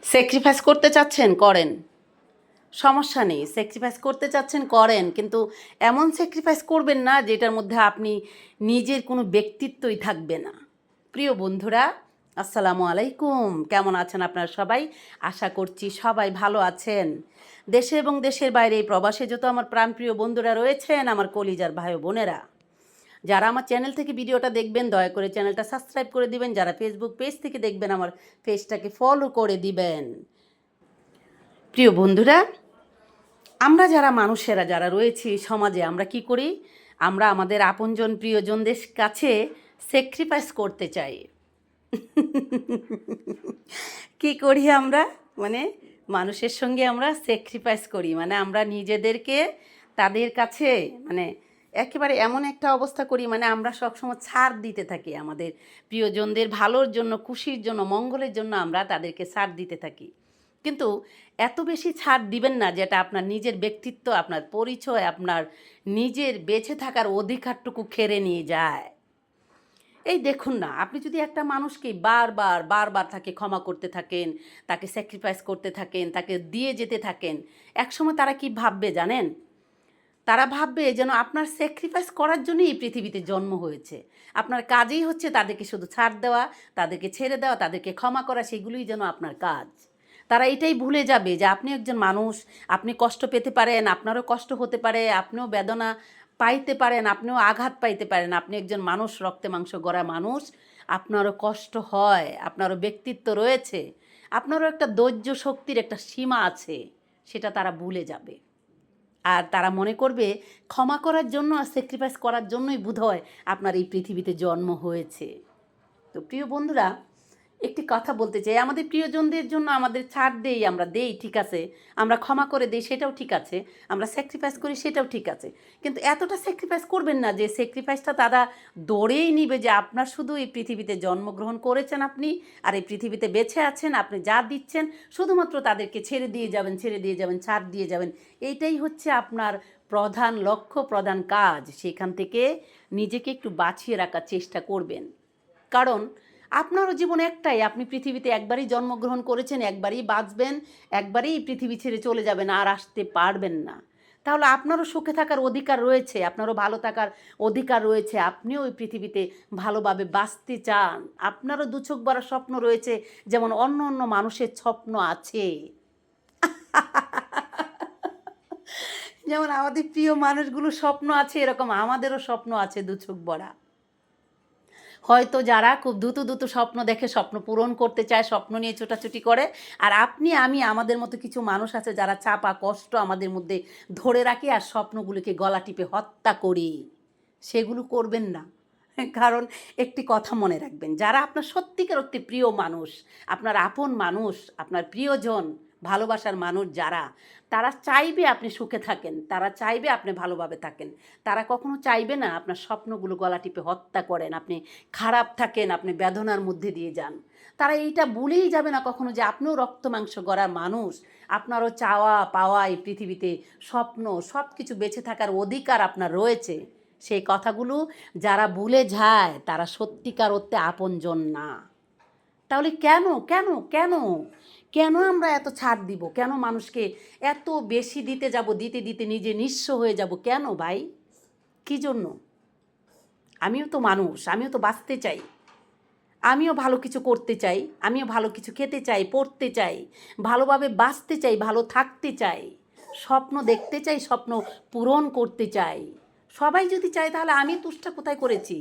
Sacrifice করতে চাচ্ছেন করেন, সমস্যা নেই। স্যাক্রিফাইস করতে চাচ্ছেন করেন, কিন্তু এমন স্যাক্রিফাইস করবেন না যেটার মধ্যে আপনি নিজের কোনো ব্যক্তিত্বই থাকবে না। প্রিয় বন্ধুরা, আসসালামু আলাইকুম। কেমন আছেন আপনারা সবাই? আশা করছি সবাই ভালো আছেন। দেশে এবং দেশের বাইরে প্রবাসে যত আমার প্রাণপ্রিয় বন্ধুরা রয়েছেন, আমার কলিজার ভাই বোনেরা, যারা আমার চ্যানেল থেকে ভিডিওটা দেখবেন দয়া করে চ্যানেলটা সাবস্ক্রাইব করে দিবেন। যারা ফেসবুক পেজ থেকে দেখবেন আমার পেজটাকে ফলো করে দিবেন। প্রিয় বন্ধুরা, আমরা যারা মানুষেরা যারা রয়েছি সমাজে, আমরা কি করি? আমরা আমাদের আপনজন প্রিয়জনদের কাছে স্যাক্রিফাইস করতে চাই। কি করি আমরা? মানে মানুষের সঙ্গে আমরা স্যাক্রিফাইস করি, মানে আমরা নিজেদেরকে তাদের কাছে মানে একেবারে এমন একটা অবস্থা করি, মানে আমরা সবসময় ছাড় দিতে থাকি আমাদের প্রিয়জনদের ভালোর জন্য, খুশির জন্য, মঙ্গলের জন্য আমরা তাদেরকে ছাড় দিতে থাকি। কিন্তু এত বেশি ছাড় দিবেন না যেটা আপনার নিজের ব্যক্তিত্ব, আপনার পরিচয়, আপনার নিজের বেঁচে থাকার অধিকারটুকু কেড়ে নিয়ে যায়। এই দেখুন না, আপনি যদি একটা মানুষকে বারবার বারবার তাকে ক্ষমা করতে থাকেন, তাকে স্যাক্রিফাইস করতে থাকেন, তাকে দিয়ে যেতে থাকেন, একসময় তারা কি ভাববে জানেন? তারা ভাববে যেন আপনার স্যাক্রিফাইস করার জন্যই এই পৃথিবীতে জন্ম হয়েছে। আপনার কাজই হচ্ছে তাদেরকে শুধু ছাড় দেওয়া, তাদেরকে ছেড়ে দেওয়া, তাদেরকে ক্ষমা করা, সেগুলোই যেন আপনার কাজ। তারা এটাই ভুলে যাবে যে আপনি একজন মানুষ, আপনি কষ্ট পেতে পারেন, আপনারও কষ্ট হতে পারে, আপনিও বেদনা পাইতে পারেন, আপনিও আঘাত পাইতে পারেন, আপনি একজন মানুষ, রক্তে মাংস গড়া মানুষ, আপনারও কষ্ট হয়, আপনারও ব্যক্তিত্ব রয়েছে, আপনারও একটা ধৈর্য শক্তির একটা সীমা আছে, সেটা তারা ভুলে যাবে। আর তারা মনে করবে ক্ষমা করার জন্য আর স্যাক্রিফাইস করার জন্যই বোধহয় আপনার এই পৃথিবীতে জন্ম হয়েছে। তো প্রিয় বন্ধুরা, একটি কথা বলতে চাই, আমাদের প্রিয়জনদের জন্য আমাদের ছাড় দেই, আমরা দেই ঠিক আছে, আমরা ক্ষমা করে দিই সেটাও ঠিক আছে, আমরা স্যাক্রিফাইস করি সেটাও ঠিক আছে, কিন্তু এতটা স্যাক্রিফাইস করবেন না যে স্যাক্রিফাইসটা তারা দৌড়েই নিবে যে আপনার শুধু এই পৃথিবীতে জন্মগ্রহণ করেছেন আপনি, আর এই পৃথিবীতে বেঁচে আছেন, আপনি যা দিচ্ছেন শুধুমাত্র তাদেরকে ছেড়ে দিয়ে যাবেন, ছেড়ে দিয়ে যাবেন, ছাড় দিয়ে যাবেন। এইটাই হচ্ছে আপনার প্রধান লক্ষ্য, প্রধান কাজ। সেখান থেকে নিজেকে একটু বাঁচিয়ে রাখার চেষ্টা করবেন, কারণ আপনারও জীবন একটাই, আপনি পৃথিবীতে একবারই জন্মগ্রহণ করেছেন, একবারই বাঁচবেন, একবারই পৃথিবী ছেড়ে চলে যাবেন, আর আসতে পারবেন না। তাহলে আপনারও সুখে থাকার অধিকার রয়েছে, আপনারও ভালো থাকার অধিকার রয়েছে, আপনিও ওই পৃথিবীতে ভালোভাবে বাঁচতে চান, আপনারও দু চোখ ভরা স্বপ্ন রয়েছে, যেমন অন্য অন্য মানুষের স্বপ্ন আছে। যেমন আমাদের প্রিয় মানুষগুলোর স্বপ্ন আছে, এরকম আমাদেরও স্বপ্ন আছে দু চোখ ভরা। হয়তো যারা খুব দ্রুত দ্রুত স্বপ্ন দেখে, স্বপ্ন পূরণ করতে চায়, স্বপ্ন নিয়ে ছোটাছুটি করে, আর আপনি আমি আমাদের মতো কিছু মানুষ আছে যারা চাপা কষ্ট আমাদের মধ্যে ধরে রাখি আর স্বপ্নগুলোকে গলা টিপে হত্যা করি। সেগুলো করবেন না। কারণ একটি কথা মনে রাখবেন, যারা আপনার সত্যিকার অর্থে প্রিয় মানুষ, আপনার আপন মানুষ, আপনার প্রিয়জন, ভালোবাসার মানুষ যারা, তারা চাইবে আপনি সুখে থাকেন, তারা চাইবে আপনি ভালোভাবে থাকেন, তারা কখনো চাইবে না আপনার স্বপ্নগুলো গলা টিপে হত্যা করেন, আপনি খারাপ থাকেন, আপনি বেদনার মধ্যে দিয়ে যান। তারা এইটা ভুলেই যাবে না কখনো যে আপনিও রক্ত মাংস গড়া মানুষ, আপনারও চাওয়া পাওয়া এই পৃথিবীতে, স্বপ্ন, সব কিছু বেঁচে থাকার অধিকার আপনার রয়েছে। সেই কথাগুলো যারা ভুলে যায় তারা সত্যিকার অর্থে আপনজন না। তাহলে কেন কেন কেন কেন আমরা এত ছাড় দিব? কেন মানুষকে এত বেশি দিতে যাব, দিতে দিতে নিজে নিঃস্ব হয়ে যাব? কেন ভাই? কী জন্য? আমিও তো মানুষ, আমিও তো বাঁচতে চাই, আমিও ভালো কিছু করতে চাই, আমিও ভালো কিছু খেতে চাই, পড়তে চাই, ভালোভাবে বাঁচতে চাই, ভালো থাকতে চাই, স্বপ্ন দেখতে চাই, স্বপ্ন পূরণ করতে চাই। সবাই যদি চায় তাহলে আমি দোষটা কোথায় করেছি?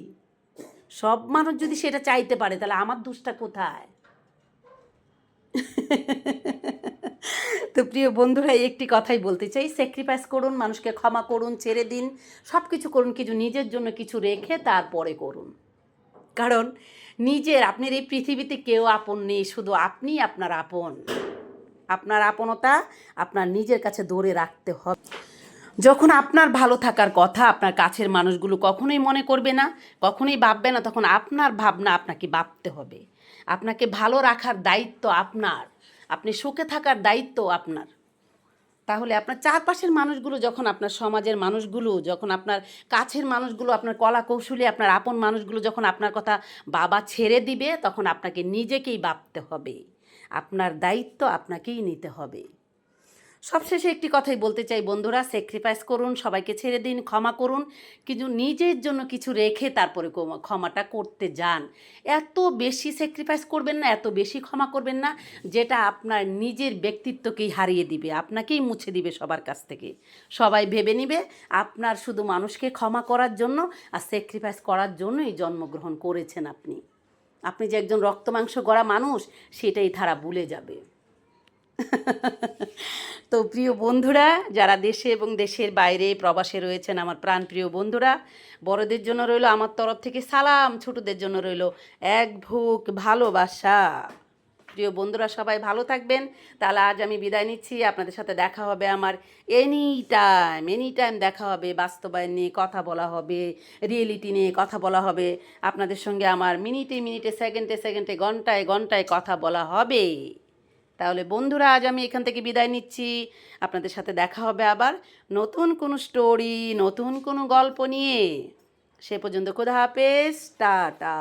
সব মানুষ যদি সেটা চাইতে পারে তাহলে আমার দোষটা কোথায়? তো প্রিয় বন্ধুরা, একটি কথাই বলতে চাই, স্যাক্রিফাইস করুন, মানুষকে ক্ষমা করুন, ছেড়ে দিন, সব কিছু করুন, কিছু নিজের জন্য কিছু রেখে তারপরে করুন। কারণ নিজের, আপনার এই পৃথিবীতে কেউ আপন নেই, শুধু আপনিই আপনার আপন। আপনার আপনতা আপনার নিজের কাছে ধরে রাখতে হবে। যখন আপনার ভালো থাকার কথা আপনার কাছের মানুষগুলো কখনোই মনে করবে না, কখনোই ভাববে না, তখন আপনার ভাবনা আপনাকে ভাবতে হবে। আপনাকে ভালো রাখার দায়িত্ব আপনার, আপনি সুখে থাকার দায়িত্ব আপনার। তাহলে আপনার চারপাশের মানুষগুলো, যখন আপনার সমাজের মানুষগুলো, যখন আপনার কাছের মানুষগুলো, আপনার কলা কৌশলী আপনার আপন মানুষগুলো যখন আপনার কথা বাবা ছেড়ে দিবে, তখন আপনাকে নিজেকেই ভাবতে হবে। আপনার দায়িত্ব আপনাকেই নিতে হবে। সবশেষে একটি কথাই বলতে চাই বন্ধুরা, স্যাক্রিফাইস করুন, সবাইকে ছেড়ে দিন, ক্ষমা করুন, কিন্তু নিজের জন্য কিছু রেখে তারপরে ক্ষমাটা করতে যান। এত বেশি স্যাক্রিফাইস করবেন না, এত বেশি ক্ষমা করবেন না, যেটা আপনার নিজের ব্যক্তিত্বকেই হারিয়ে দিবে, আপনাকেই মুছে দিবে সবার কাছ থেকে। সবাই ভেবে নিবে আপনার শুধু মানুষকে ক্ষমা করার জন্য আর স্যাক্রিফাইস করার জন্যই জন্মগ্রহণ করেছেন আপনি। আপনি যে একজন রক্তমাংস গড়া মানুষ সেটাই তারা ভুলে যাবে। তো প্রিয় বন্ধুরা, যারা দেশে এবং দেশের বাইরে প্রবাসে রয়েছেন, আমার প্রাণপ্রিয় বন্ধুরা, বড়দের জন্য রইল আমার তরফ থেকে সালাম, ছোটদের জন্য রইল এক ভুক ভালোবাসা। প্রিয় বন্ধুরা, সবাই ভালো থাকবেন। তাহলে আজ আমি বিদায় নিচ্ছি। আপনাদের সাথে দেখা হবে আমার এনি টাইম দেখা হবে। বাস্তবায়ন নিয়ে কথা বলা হবে, রিয়েলিটি নিয়ে কথা বলা হবে। আপনাদের সঙ্গে আমার মিনিটে মিনিটে, সেকেন্ডে সেকেন্ডে, ঘন্টায় ঘন্টায় কথা বলা হবে। তাহলে বন্ধুরা, আজ আমি এখান থেকে বিদায় নিচ্ছি। আপনাদের সাথে দেখা হবে আবার নতুন কোনো স্টোরি, নতুন কোনো গল্প নিয়ে। সে পর্যন্ত খোদা হাফেজ, টাটা।